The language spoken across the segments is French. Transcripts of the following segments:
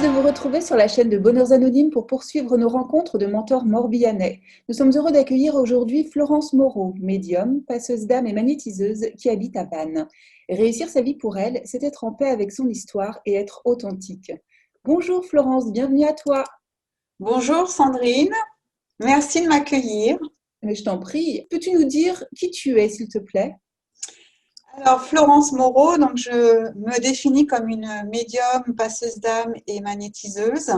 de vous retrouver sur la chaîne de Bonheurs Anonymes pour poursuivre nos rencontres de mentors morbihanais. Nous sommes heureux d'accueillir aujourd'hui Florence Moreau, médium, passeuse d'âme et magnétiseuse qui habite à Vannes. Réussir sa vie pour elle, c'est être en paix avec son histoire et être authentique. Bonjour Florence, bienvenue à toi. Bonjour Sandrine, merci de m'accueillir. Mais je t'en prie, peux-tu nous dire qui tu es, s'il te plaît? Alors Florence Moreau, donc je me définis comme une médium, passeuse d'âme et magnétiseuse,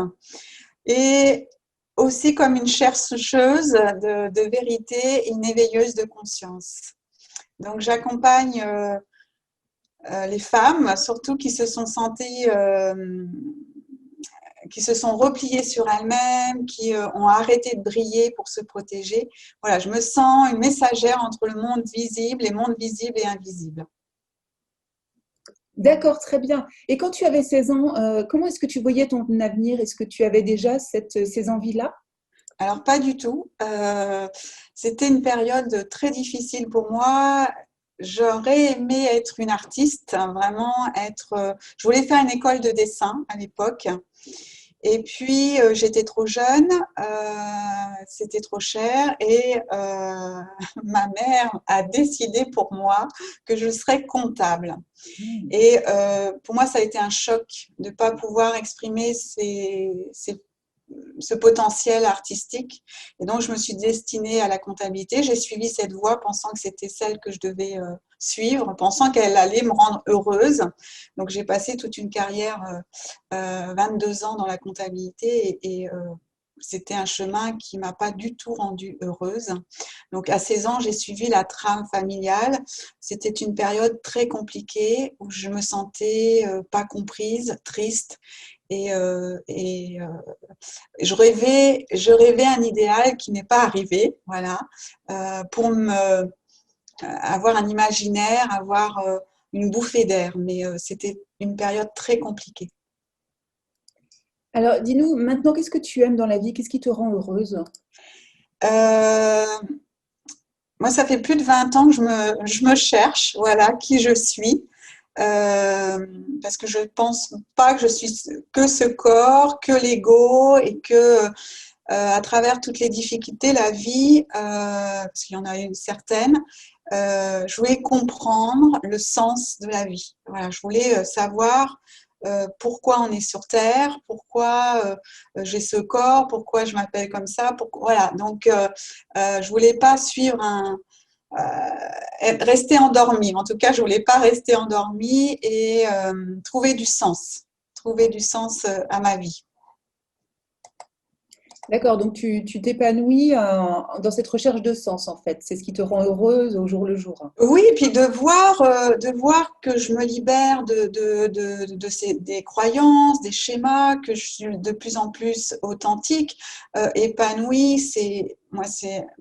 et aussi comme une chercheuse de vérité et une éveilleuse de conscience. Donc j'accompagne les femmes, surtout qui se sont repliées sur elles-mêmes, qui ont arrêté de briller pour se protéger. Voilà, je me sens une messagère entre le monde visible, les mondes visibles et invisibles. D'accord, très bien. Et quand tu avais 16 ans, comment est-ce que tu voyais ton avenir? Est-ce que tu avais déjà ces envies-là? Alors, pas du tout. C'était une période très difficile pour moi. J'aurais aimé être une artiste, hein, vraiment être. Je voulais faire une école de dessin à l'époque. Et puis, j'étais trop jeune, c'était trop cher et ma mère a décidé pour moi que je serais comptable. Hmm. Et pour moi, ça a été un choc de ne pas pouvoir exprimer ce potentiel artistique. Et donc, je me suis destinée à la comptabilité. J'ai suivi cette voie pensant que c'était celle que je devais suivre, pensant qu'elle allait me rendre heureuse. Donc, j'ai passé toute une carrière, 22 ans dans la comptabilité et c'était un chemin qui ne m'a pas du tout rendue heureuse. Donc, à 16 ans, j'ai suivi la trame familiale. C'était une période très compliquée où je me sentais pas comprise, triste et je rêvais un idéal qui n'est pas arrivé, voilà, pour avoir un imaginaire, avoir une bouffée d'air. Mais c'était une période très compliquée. Alors, dis-nous, maintenant, qu'est-ce que tu aimes dans la vie? Qu'est-ce qui te rend heureuse? Euh, Moi, ça fait plus de 20 ans que je me cherche, voilà, qui je suis. Parce que je ne pense pas que je suis que ce corps, que l'ego et que à travers toutes les difficultés, la vie, parce qu'il y en a une certaine, je voulais comprendre le sens de la vie. Voilà, je voulais savoir pourquoi on est sur Terre, pourquoi j'ai ce corps, pourquoi je m'appelle comme ça. Voilà, donc je voulais pas suivre rester endormie. En tout cas, je voulais pas rester endormie et trouver du sens à ma vie. D'accord, donc tu t'épanouis dans cette recherche de sens, en fait. C'est ce qui te rend heureuse au jour le jour. Oui, et puis de voir que je me libère des croyances, des schémas, que je suis de plus en plus authentique, épanouie.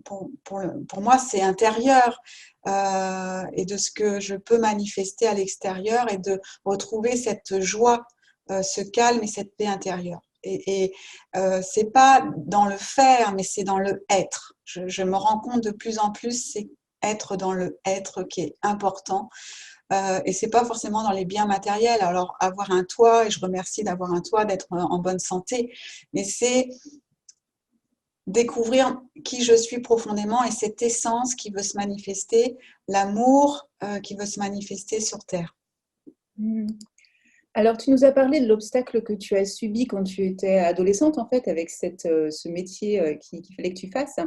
Pour moi, c'est intérieur. Et de ce que je peux manifester à l'extérieur et de retrouver cette joie, ce calme et cette paix intérieure. Et c'est pas dans le faire, mais c'est dans le être. Je me rends compte de plus en plus, c'est être dans le être qui est important. Et c'est pas forcément dans les biens matériels. Alors avoir un toit, et je remercie d'avoir un toit, d'être en bonne santé, mais c'est découvrir qui je suis profondément et cette essence qui veut se manifester, l'amour qui veut se manifester sur Terre. Hmm. Alors, tu nous as parlé de l'obstacle que tu as subi quand tu étais adolescente, en fait, avec ce métier qu'il fallait que tu fasses.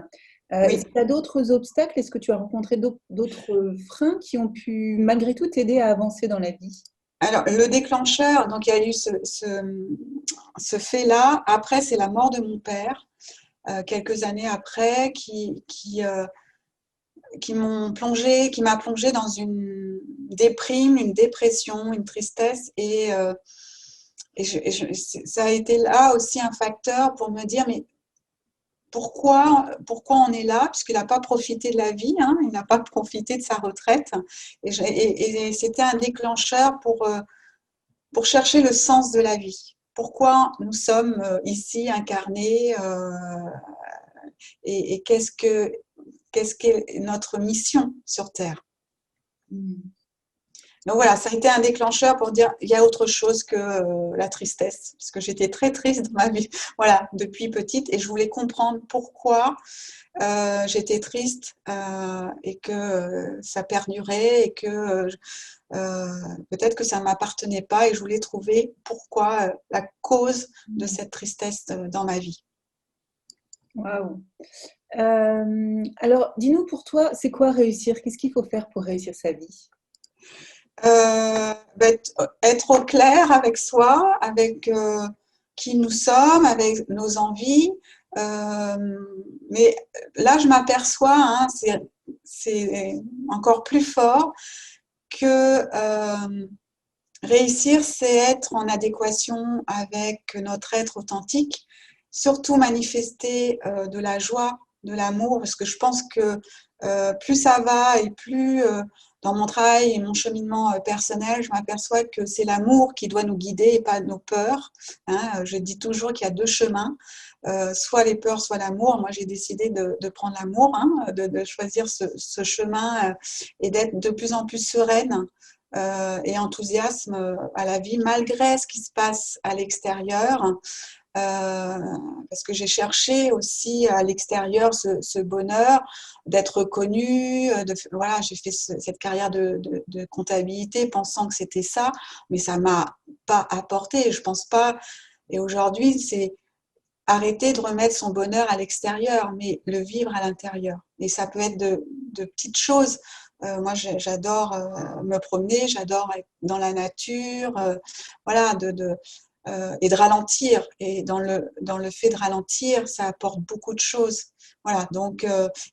Est-ce Oui. qu'il y a d'autres obstacles? Est-ce que tu as rencontré d'autres freins qui ont pu, malgré tout, t'aider à avancer dans la vie? Alors, le déclencheur, donc il y a eu ce fait-là. Après, c'est la mort de mon père, quelques années après, qui m'a plongé dans une déprime, une dépression, une tristesse. Ça a été là aussi un facteur pour me dire, mais pourquoi on est là? Puisqu'il n'a pas profité de la vie, hein, il n'a pas profité de sa retraite. Et c'était un déclencheur pour chercher le sens de la vie. Pourquoi nous sommes ici incarnés et qu'est-ce qu'est notre mission sur Terre? Hmm. Donc voilà, ça a été un déclencheur pour dire il y a autre chose que la tristesse, parce que j'étais très triste dans ma vie, voilà, depuis petite, et je voulais comprendre pourquoi j'étais triste et que ça perdurait et que peut-être que ça ne m'appartenait pas et je voulais trouver pourquoi la cause de cette tristesse dans ma vie. Waouh. Alors, dis-nous pour toi, c'est quoi réussir? Qu'est-ce qu'il faut faire pour réussir sa vie? Être au clair avec soi, avec qui nous sommes, avec nos envies. Euh, mais là, je m'aperçois, hein, c'est encore plus fort que réussir, c'est être en adéquation avec notre être authentique, surtout manifester de la joie, de l'amour, parce que je pense que plus ça va et plus dans mon travail et mon cheminement personnel, je m'aperçois que c'est l'amour qui doit nous guider et pas nos peurs. Hein. Je dis toujours qu'il y a deux chemins, soit les peurs, soit l'amour. Moi, j'ai décidé de prendre l'amour, hein, de choisir ce chemin et d'être de plus en plus sereine et enthousiasme à la vie, malgré ce qui se passe à l'extérieur. Parce que j'ai cherché aussi à l'extérieur ce bonheur d'être connue. Voilà, j'ai fait cette carrière de comptabilité pensant que c'était ça, mais ça m'a pas apporté. Je pense pas. Et aujourd'hui, c'est arrêter de remettre son bonheur à l'extérieur, mais le vivre à l'intérieur. Et ça peut être de petites choses. Moi, j'adore me promener, j'adore être dans la nature, voilà, et de ralentir. Et dans le fait de ralentir, ça apporte beaucoup de choses. Voilà, donc,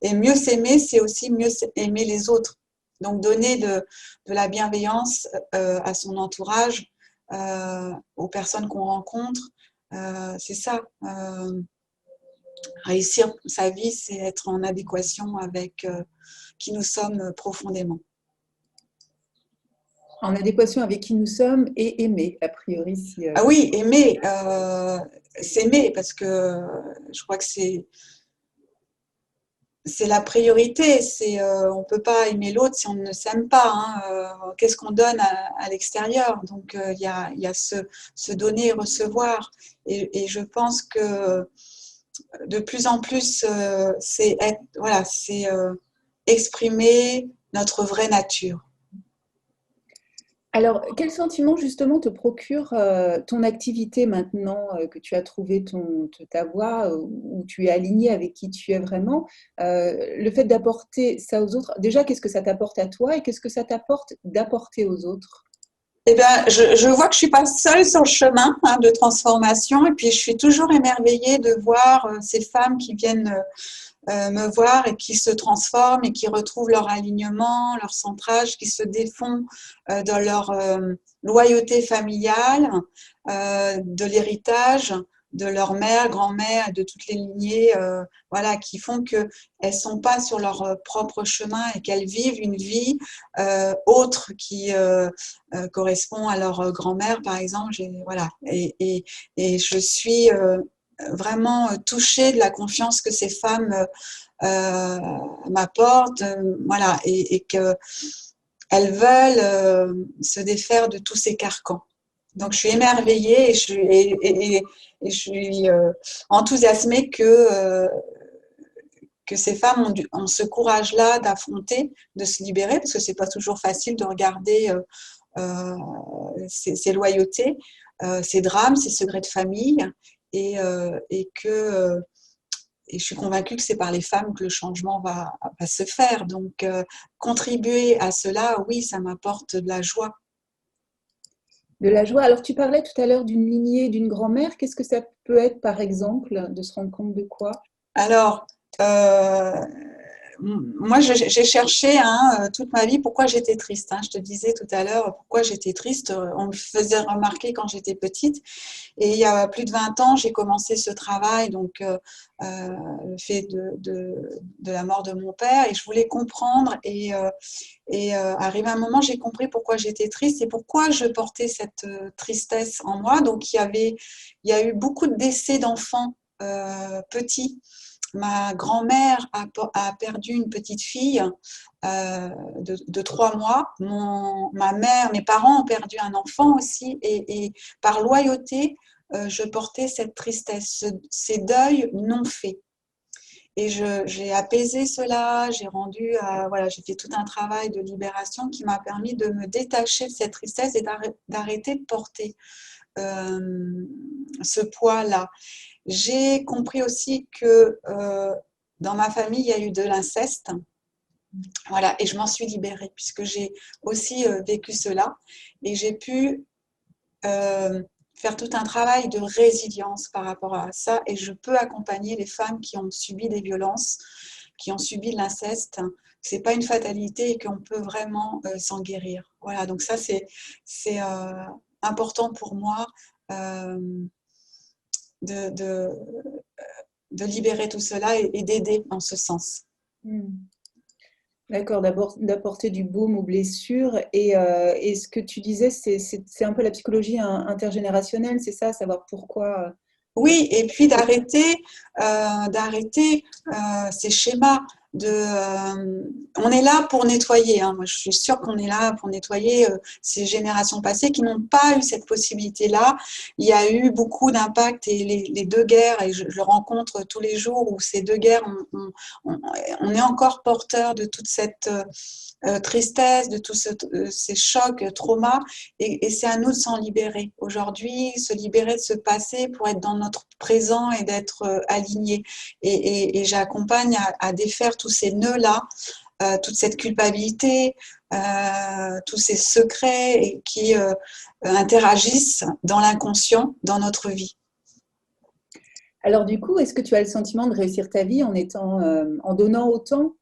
et mieux s'aimer, c'est aussi mieux aimer les autres. Donc, donner de la bienveillance à son entourage, aux personnes qu'on rencontre, c'est ça. Réussir sa vie, c'est être en adéquation avec qui nous sommes profondément. En adéquation avec qui nous sommes et aimer, a priori, si, Ah oui, aimer, s'aimer, parce que je crois que c'est la priorité. On peut pas aimer l'autre si on ne s'aime pas. Hein. Qu'est-ce qu'on donne à l'extérieur? Donc il y a se donner et recevoir. Et je pense que de plus en plus, c'est être, voilà, c'est exprimer notre vraie nature. alors, quel sentiment justement te procure ton activité maintenant que tu as trouvé ta voie, où tu es aligné avec qui tu es vraiment, le fait d'apporter ça aux autres, déjà, qu'est-ce que ça t'apporte à toi et qu'est-ce que ça t'apporte d'apporter aux autres? Eh bien, je vois que je suis pas seule sur le chemin hein, de transformation, et puis je suis toujours émerveillée de voir ces femmes qui viennent me voir et qui se transforment et qui retrouvent leur alignement, leur centrage, qui se défont dans leur loyauté familiale, de l'héritage de leur mère, grand-mère, de toutes les lignées, voilà, qui font qu'elles ne sont pas sur leur propre chemin et qu'elles vivent une vie autre qui correspond à leur grand-mère, par exemple. Voilà. Et je suis vraiment touchée de la confiance que ces femmes m'apportent, voilà, et qu'elles veulent se défaire de tous ces carcans. Donc, je suis émerveillée et je suis enthousiasmée que ces femmes ont ce courage-là d'affronter, de se libérer, parce que c'est pas toujours facile de regarder ces loyautés, ces drames, ces secrets de famille, et que et je suis convaincue que c'est par les femmes que le changement va se faire. Donc, contribuer à cela, oui, ça m'apporte de la joie. De la joie. Alors, tu parlais tout à l'heure d'une lignée, d'une grand-mère. Qu'est-ce que ça peut être, par exemple, de se rendre compte de quoi? Alors, moi, j'ai cherché hein, toute ma vie pourquoi j'étais triste. Hein. Je te disais tout à l'heure pourquoi j'étais triste. On me faisait remarquer quand j'étais petite. Et il y a plus de 20 ans, j'ai commencé ce travail, donc le fait de la mort de mon père. Et je voulais comprendre. Et arrivé à un moment, j'ai compris pourquoi j'étais triste et pourquoi je portais cette tristesse en moi. Donc, il y a eu beaucoup de décès d'enfants petits ma grand-mère a perdu une petite fille de 3 mois. Ma mère, mes parents ont perdu un enfant aussi. Et par loyauté, je portais cette tristesse, ces deuils non faits. Et j'ai apaisé cela, voilà, j'ai fait tout un travail de libération qui m'a permis de me détacher de cette tristesse et d'arrêter de porter ce poids-là. J'ai compris aussi que dans ma famille, il y a eu de l'inceste. Voilà, et je m'en suis libérée puisque j'ai aussi vécu cela. Et j'ai pu faire tout un travail de résilience par rapport à ça. Et je peux accompagner les femmes qui ont subi des violences, qui ont subi de l'inceste. Ce n'est pas une fatalité et qu'on peut vraiment s'en guérir. Voilà, donc ça, c'est important pour moi de libérer tout cela et d'aider en ce sens. D'accord, d'abord d'apporter du baume aux blessures. Et ce que tu disais, c'est un peu la psychologie intergénérationnelle, c'est ça, savoir pourquoi. Oui, et puis d'arrêter ces schémas on est là pour nettoyer, hein. Moi, je suis sûre qu'on est là pour nettoyer ces générations passées qui n'ont pas eu cette possibilité-là. Il y a eu beaucoup d'impacts et les deux guerres, et je le rencontre tous les jours où ces deux guerres, on est encore porteur de toute cette tristesse, de tous ces chocs, traumas, et c'est à nous de s'en libérer. Aujourd'hui, se libérer de ce passé pour être dans notre présent et d'être aligné. Et j'accompagne à défaire tous ces nœuds-là, toute cette culpabilité, tous ces secrets qui interagissent dans l'inconscient, dans notre vie. Alors du coup, est-ce que tu as le sentiment de réussir ta vie en donnant autant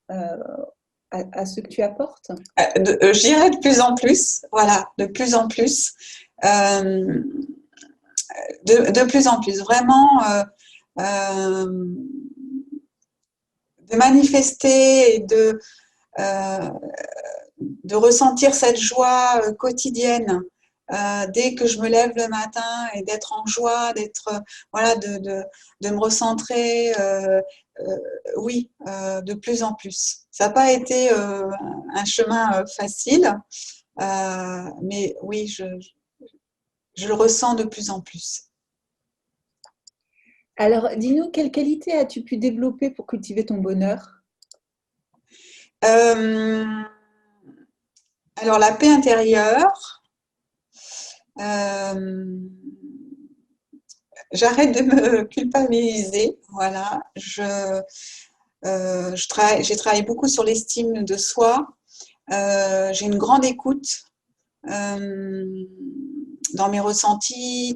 à ce que tu apportes? Je dirais de plus en plus, voilà, de plus en plus. De plus en plus, vraiment de manifester et de ressentir cette joie quotidienne dès que je me lève le matin et d'être en joie, voilà, de me recentrer, oui, de plus en plus. Ça n'a pas été un chemin facile, mais oui, je le ressens de plus en plus. Alors, dis-nous, quelle qualité as-tu pu développer pour cultiver ton bonheur? Alors, la paix intérieure, j'arrête de me culpabiliser. Voilà, j'ai travaillé beaucoup sur l'estime de soi. J'ai une grande écoute dans mes ressentis.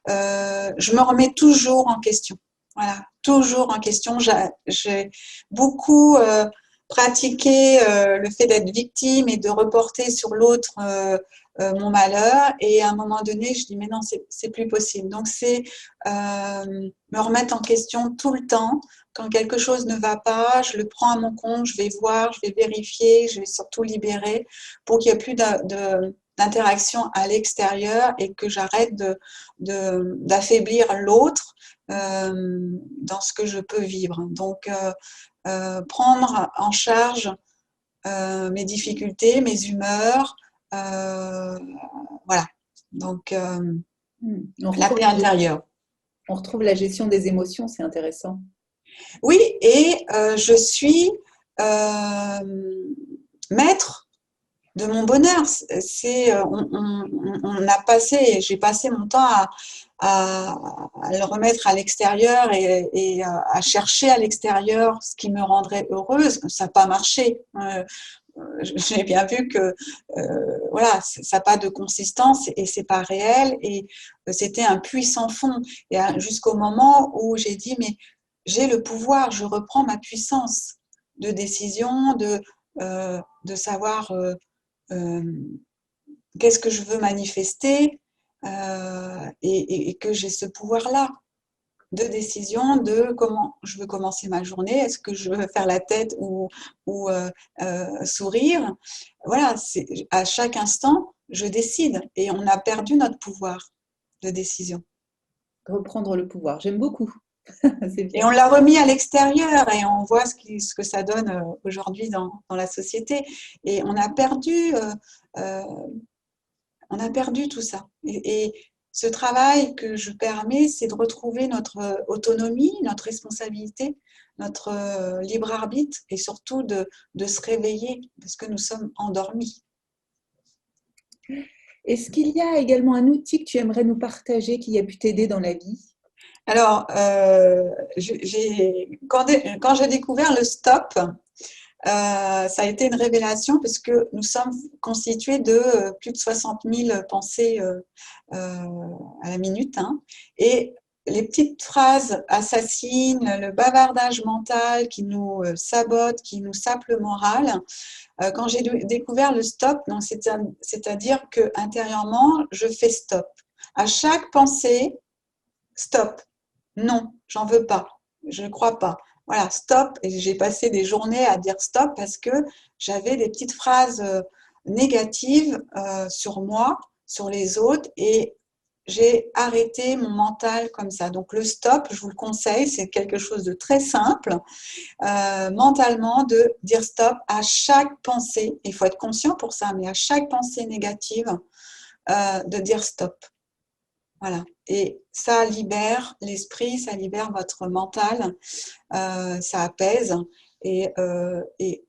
Je me remets toujours en question. Voilà, toujours en question. J'ai beaucoup pratiqué le fait d'être victime et de reporter sur l'autre mon malheur. Et à un moment donné, je dis mais non, c'est plus possible. Donc c'est me remettre en question tout le temps. Quand quelque chose ne va pas, je le prends à mon compte, je vais voir, je vais vérifier, je vais surtout libérer pour qu'il n'y ait plus d'interaction à l'extérieur et que j'arrête d'affaiblir l'autre dans ce que je peux vivre. Donc, prendre en charge mes difficultés, mes humeurs, voilà. Donc, la paix intérieure. On retrouve la gestion des émotions, c'est intéressant. Oui, et je suis maître de mon bonheur. J'ai passé mon temps à le remettre à l'extérieur et à chercher à l'extérieur ce qui me rendrait heureuse. Ça n'a pas marché. J'ai bien vu que voilà, ça n'a pas de consistance et c'est pas réel. Et c'était un puits sans fond. Et jusqu'au moment où j'ai dit, mais j'ai le pouvoir, je reprends ma puissance de décision, de savoir qu'est-ce que je veux manifester et que j'ai ce pouvoir-là de décision de comment je veux commencer ma journée, est-ce que je veux faire la tête ou sourire. Voilà, à chaque instant, je décide et on a perdu notre pouvoir de décision. Reprendre le pouvoir, j'aime beaucoup. C'est Et bien. on l'a remis à l'extérieur et on voit ce que ça donne aujourd'hui dans la société. Et euh, on a perdu tout ça. Et ce travail que je permets, c'est de retrouver notre autonomie, notre responsabilité, notre libre arbitre et surtout de se réveiller parce que nous sommes endormis. Est-ce qu'il y a également un outil que tu aimerais nous partager qui a pu t'aider dans la vie? Alors, quand j'ai découvert le stop, ça a été une révélation parce que nous sommes constitués de plus de 60 000 pensées à la minute, hein, et les petites phrases assassines, le bavardage mental qui nous sabote, qui nous sape le moral. Quand j'ai découvert le stop, c'est-à-dire que intérieurement, je fais stop. À chaque pensée, stop. Non, j'en veux pas. Je ne crois pas. Voilà, stop. Et j'ai passé des journées à dire stop parce que j'avais des petites phrases négatives sur moi, sur les autres, et j'ai arrêté mon mental comme ça. Donc le stop, je vous le conseille, c'est quelque chose de très simple, mentalement, de dire stop à chaque pensée. Il faut être conscient pour ça, mais à chaque pensée négative, de dire stop. Voilà. Et ça libère l'esprit, ça libère votre mental, ça apaise. Et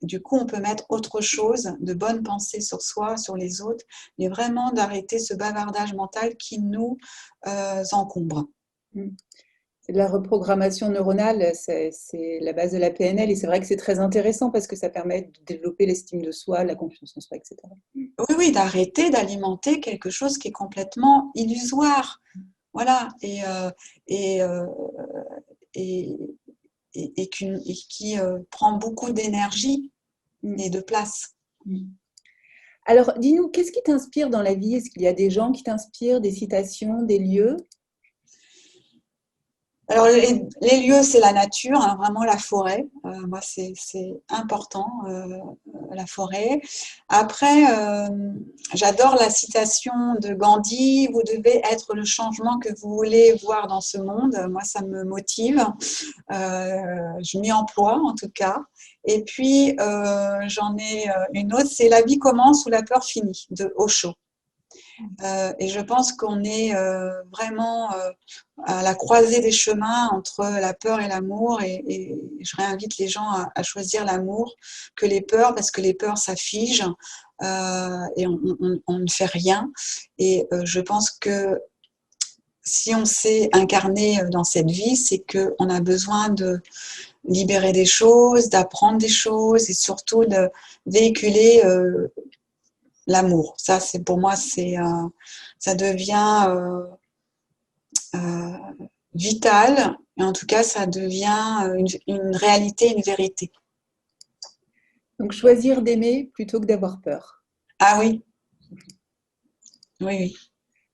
du coup, on peut mettre autre chose, de bonnes pensées sur soi, sur les autres, mais vraiment d'arrêter ce bavardage mental qui nous encombre. Mm. C'est de la reprogrammation neuronale, c'est la base de la PNL et c'est vrai que c'est très intéressant parce que ça permet de développer l'estime de soi, la confiance en soi, etc. Oui, oui, d'arrêter d'alimenter quelque chose qui est complètement illusoire. Voilà. Et, euh, et, et qui prend beaucoup d'énergie Mm. et de place. Mm. Alors, dis-nous, qu'est-ce qui t'inspire dans la vie? Est-ce qu'il y a des gens qui t'inspirent, des citations, des lieux? Alors, les lieux, c'est la nature, hein, vraiment la forêt. Moi, c'est important, la forêt. Après, j'adore la citation de Gandhi, vous devez être le changement que vous voulez voir dans ce monde. Moi, ça me motive. Je m'y emploie, en tout cas. Et puis, j'en ai une autre, c'est La vie commence ou la peur finit, de Osho. Et je pense qu'on est vraiment à la croisée des chemins entre la peur et l'amour. Et je réinvite les gens à choisir l'amour que les peurs, parce que les peurs, ça fige et on ne fait rien. Et je pense que si on s'est incarné dans cette vie, c'est qu'on a besoin de libérer des choses, d'apprendre des choses et surtout de véhiculer l'amour. Ça, c'est pour moi, ça devient euh, vital, et en tout cas, ça devient une réalité, une vérité. Donc, choisir d'aimer plutôt que d'avoir peur. Ah oui, oui, oui.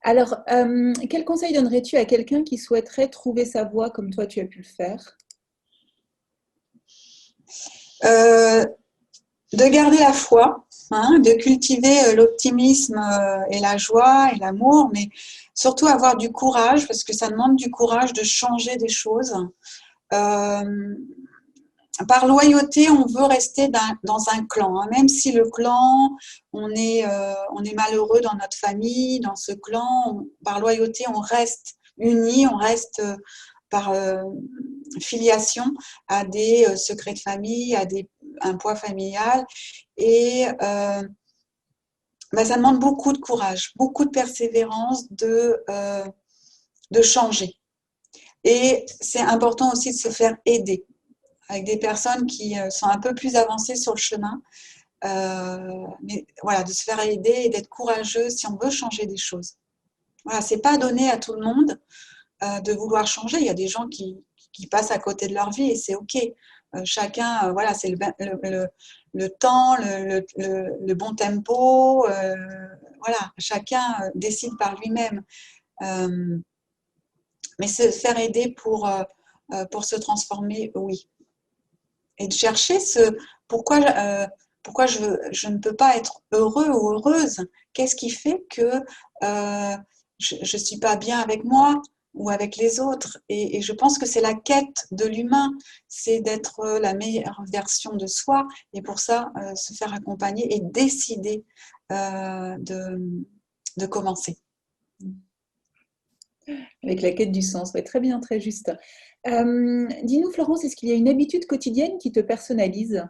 Alors, quel conseil donnerais-tu à quelqu'un qui souhaiterait trouver sa voie comme toi tu as pu le faire? Euh, de garder la foi, hein, de cultiver l'optimisme et la joie et l'amour, mais surtout avoir du courage, parce que ça demande du courage de changer des choses. Euh, Par loyauté, on veut rester dans un clan, hein. Même si le clan, on est malheureux dans notre famille, dans ce clan, par loyauté, on reste unis, on reste par filiation à des secrets de famille, un poids familial. Et bah, ça demande beaucoup de courage, beaucoup de persévérance de changer. Et c'est important aussi de se faire aider avec des personnes qui sont un peu plus avancées sur le chemin. Mais voilà, de se faire aider et d'être courageux si on veut changer des choses. Voilà, c'est pas donné à tout le monde de vouloir changer. Il y a des gens qui passent à côté de leur vie et c'est OK. Chacun, voilà, c'est le temps, le bon tempo. Voilà, chacun décide par lui-même. Euh, mais se faire aider pour se transformer, oui. Et de chercher pourquoi, pourquoi je ne peux pas être heureux ou heureuse. Qu'est-ce qui fait que je ne suis pas bien avec moi? ou avec les autres. Et je pense que c'est la quête de l'humain, c'est d'être la meilleure version de soi. Et pour ça, se faire accompagner et décider de commencer. Avec la quête du sens, ouais, très bien, très juste. Dis-nous, Florence, est-ce qu'il y a une habitude quotidienne qui te personnalise?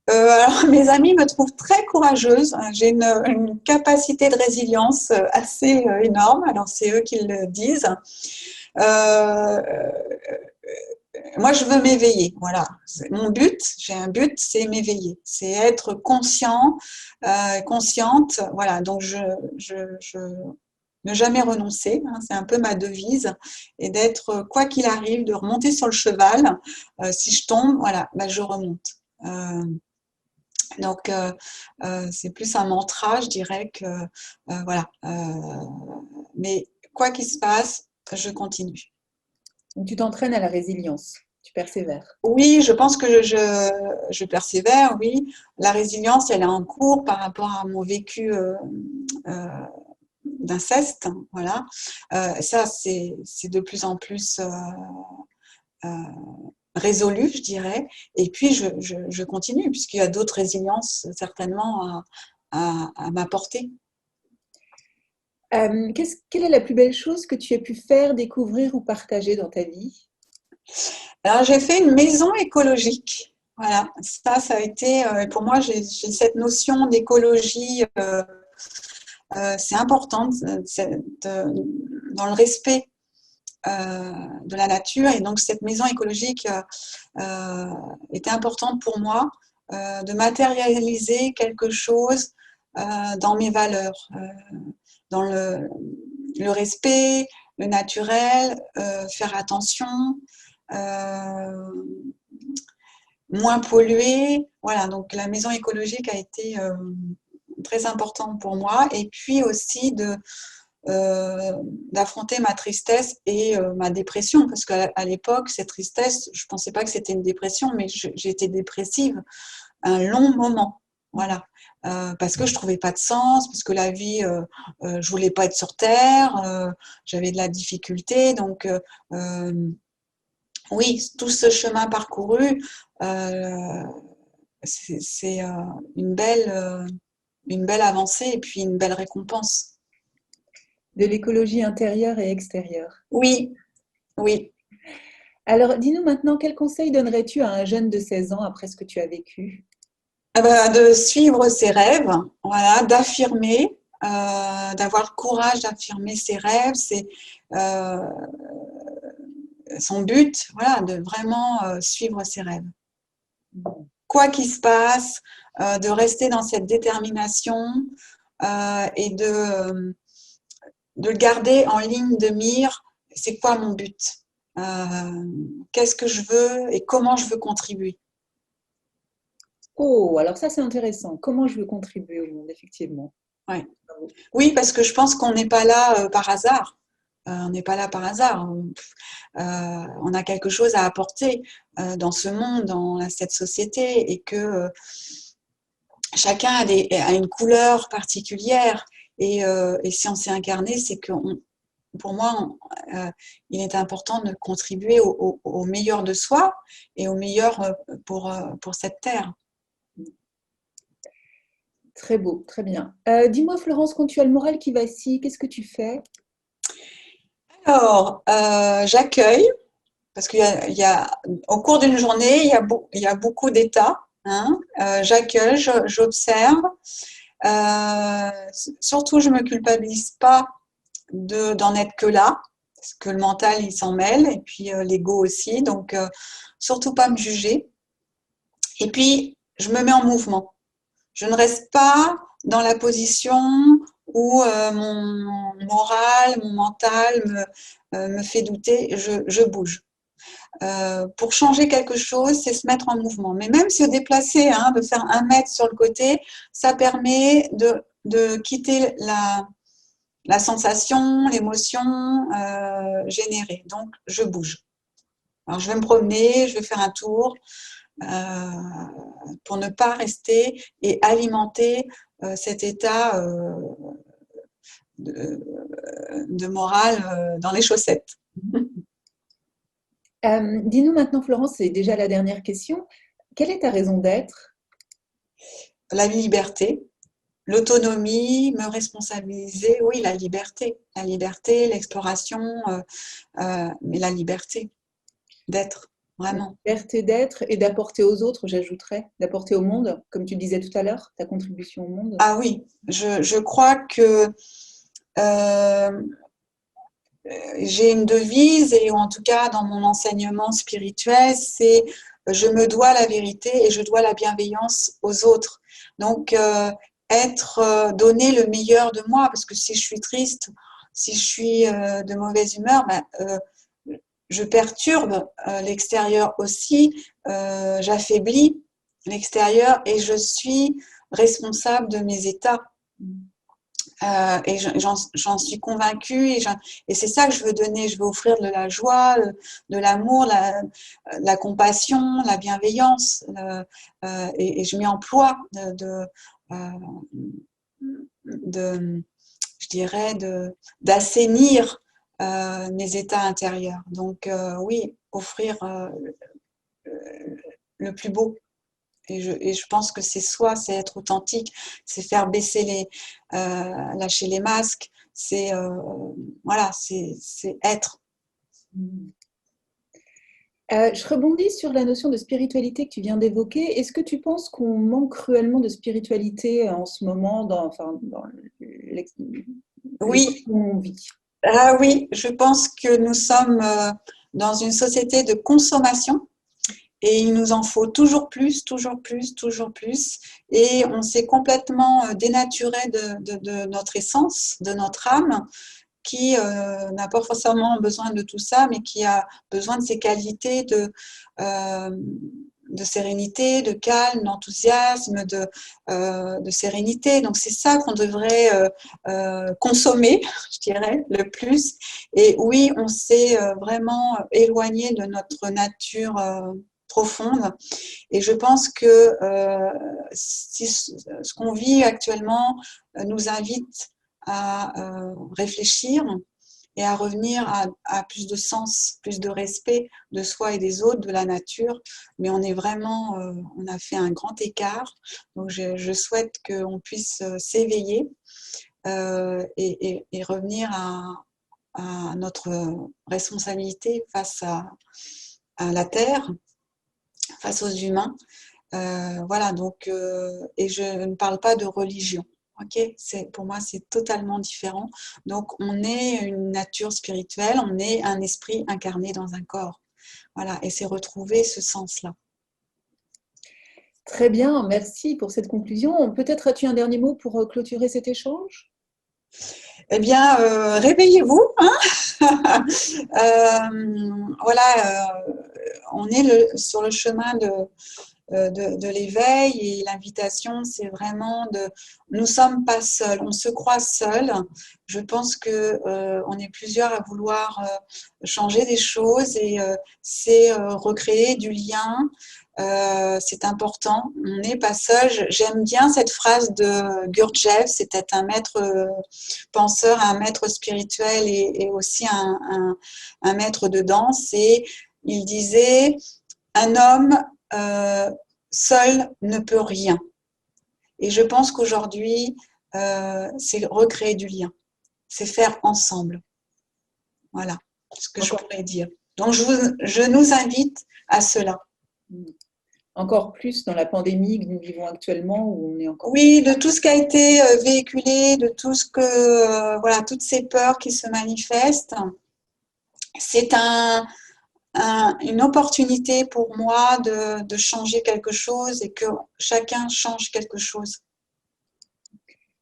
Alors, mes amis me trouvent très courageuse. J'ai une capacité de résilience assez énorme. Alors, c'est eux qui le disent. Euh, Moi, je veux m'éveiller. Voilà. Mon but, j'ai un but, c'est m'éveiller. C'est être conscient, consciente. Voilà. Donc, je ne jamais renoncer. Hein, c'est un peu ma devise. Et d'être, quoi qu'il arrive, de remonter sur le cheval. Si je tombe, voilà, bah, je remonte. Donc, c'est plus un mantra, je dirais que voilà. Mais quoi qu'il se passe, je continue. Donc, tu t'entraînes à la résilience, tu persévères. Oui, je pense que je persévère, oui. La résilience, elle est en cours par rapport à mon vécu euh, d'inceste, voilà. Ça, c'est de plus en plus euh, résolu, je dirais. Et puis, je continue, puisqu'il y a d'autres résiliences certainement à m'apporter. Quelle est la plus belle chose que tu aies pu faire, découvrir ou partager dans ta vie? Alors, j'ai fait une maison écologique. Voilà, ça a été, pour moi, j'ai cette notion d'écologie, c'est important, dans le respect de la nature. Et donc, cette maison écologique était importante pour moi, de matérialiser quelque chose dans mes valeurs, dans le respect, le naturel, faire attention, euh, moins polluer. Voilà, donc la maison écologique a été très importante pour moi. Et puis aussi d'affronter ma tristesse et ma dépression, parce qu'à l'époque, cette tristesse, je ne pensais pas que c'était une dépression, mais j'ai été dépressive un long moment. Voilà. Parce que je ne trouvais pas de sens, parce que la vie, je ne voulais pas être sur Terre, j'avais de la difficulté. Donc, oui, tout ce chemin parcouru, euh, c'est une belle avancée et puis une belle récompense. De l'écologie intérieure et extérieure. Oui, oui. Alors, dis-nous maintenant, quel conseil donnerais-tu à un jeune de 16 ans après ce que tu as vécu? Ah bah, de suivre ses rêves, voilà, d'affirmer, d'avoir le courage d'affirmer ses rêves, euh, son but, voilà, de vraiment suivre ses rêves. Quoi qu'il se passe, de rester dans cette détermination et de le garder en ligne de mire. C'est quoi mon but? Qu'est-ce que je veux et comment je veux contribuer? Oh, alors ça c'est intéressant. Comment je veux contribuer au monde, effectivement. Ouais. Oui, parce que je pense qu'on n'est pas là par hasard. On n'est pas là par hasard. On a quelque chose à apporter dans ce monde, dans cette société, et que chacun a une couleur particulière. Et si on s'est incarné, c'est que pour moi, il est important de contribuer au meilleur de soi et au meilleur pour cette terre. Très beau, très bien. Dis-moi, Florence, quand tu as le moral qui vacille, qu'est-ce que tu fais? Alors, j'accueille, parce au cours d'une journée, il y a beaucoup d'états. Hein. J'accueille, j'observe. Euh, Surtout, je ne me culpabilise pas d'en être que là, parce que le mental, il s'en mêle, et puis l'ego aussi. Donc, surtout pas me juger. Et puis, je me mets en mouvement. Je ne reste pas dans la position où mon moral, mon mental me fait douter. Je bouge. Pour changer quelque chose, c'est se mettre en mouvement. Mais même se déplacer, hein, de faire 1 mètre sur le côté, ça permet de quitter la sensation, l'émotion générée. Donc, je bouge. Alors, je vais me promener, je vais faire un tour euh, pour ne pas rester et alimenter cet état de morale dans les chaussettes. Dis-nous maintenant, Florence, c'est déjà la dernière question. Quelle est ta raison d'être? La liberté, l'autonomie, me responsabiliser, oui, la liberté, l'exploration, mais la liberté d'être, La vraiment. liberté d'être et d'apporter aux autres, j'ajouterais, d'apporter au monde, comme tu disais tout à l'heure, ta contribution au monde. Ah oui, je crois que euh, j'ai une devise, et en tout cas dans mon enseignement spirituel, c'est je me dois la vérité et je dois la bienveillance aux autres. Donc, donner le meilleur de moi, parce que si je suis triste, si je suis de mauvaise humeur, ben, je perturbe l'extérieur aussi, j'affaiblis l'extérieur et je suis responsable de mes états. Et j'en suis convaincue et c'est ça que je veux donner. Je veux offrir de la joie, de l'amour, la compassion, la bienveillance. Et je m'emploie je dirais, d'assainir mes états intérieurs. Donc oui, offrir le plus beau. Et je pense que c'est soi, c'est être authentique, c'est faire baisser lâcher les masques, c'est voilà, c'est être. Je rebondis sur la notion de spiritualité que tu viens d'évoquer. Est-ce que tu penses qu'on manque cruellement de spiritualité en ce moment, dans l'époque Oui, où on vit? ah oui, je pense que nous sommes dans une société de consommation. Et il nous en faut toujours plus, toujours plus, toujours plus. Et on s'est complètement dénaturé de notre essence, de notre âme, qui n'a pas forcément besoin de tout ça, mais qui a besoin de ces qualités de sérénité, de calme, d'enthousiasme, de sérénité. Donc c'est ça qu'on devrait consommer, je dirais, le plus. Et oui, on s'est vraiment éloigné de notre nature profonde. Et je pense que si ce qu'on vit actuellement nous invite à réfléchir et à revenir à plus de sens, plus de respect de soi et des autres, de la nature. Mais on est vraiment, on a fait un grand écart. Donc je souhaite qu'on puisse s'éveiller et revenir à notre responsabilité face à la Terre, face aux humains. Voilà, donc, et je ne parle pas de religion. Ok, pour moi, c'est totalement différent. Donc, on est une nature spirituelle, on est un esprit incarné dans un corps. Voilà, et c'est retrouver ce sens-là. Très bien, merci pour cette conclusion. Peut-être as-tu un dernier mot pour clôturer cet échange? Eh bien, réveillez-vous, hein. Voilà, on est sur le chemin de l'éveil, et l'invitation, c'est vraiment nous sommes pas seuls, on se croit seuls. Je pense que on est plusieurs à vouloir changer des choses, et c'est recréer du lien. C'est important, on n'est pas seul. J'aime bien cette phrase de Gurdjieff, c'était un maître penseur, un maître spirituel et aussi un maître de danse, et il disait: un homme seul ne peut rien. Et je pense qu'aujourd'hui, c'est recréer du lien, c'est faire ensemble. Voilà ce que je pourrais dire. Donc, je nous invite à cela. Encore plus dans la pandémie que nous vivons actuellement, où on est encore... Oui, de tout ce qui a été véhiculé, de tout ce que, voilà, toutes ces peurs qui se manifestent. C'est une opportunité pour moi de changer quelque chose, et que chacun change quelque chose.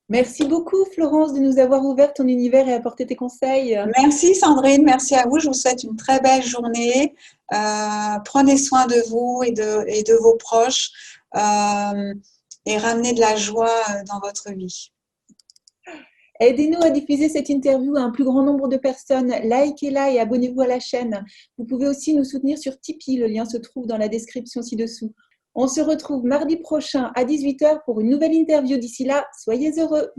Merci beaucoup, Florence, de nous avoir ouvert ton univers et apporté tes conseils. Merci Sandrine, merci à vous. Je vous souhaite une très belle journée. Prenez soin de vous et de vos proches, et ramenez de la joie dans votre vie. Aidez-nous à diffuser cette interview à un plus grand nombre de personnes. Likez-la et abonnez-vous à la chaîne. Vous pouvez aussi nous soutenir sur Tipeee. Le lien se trouve dans la description ci-dessous. On se retrouve mardi prochain à 18h pour une nouvelle interview. D'ici là, soyez heureux.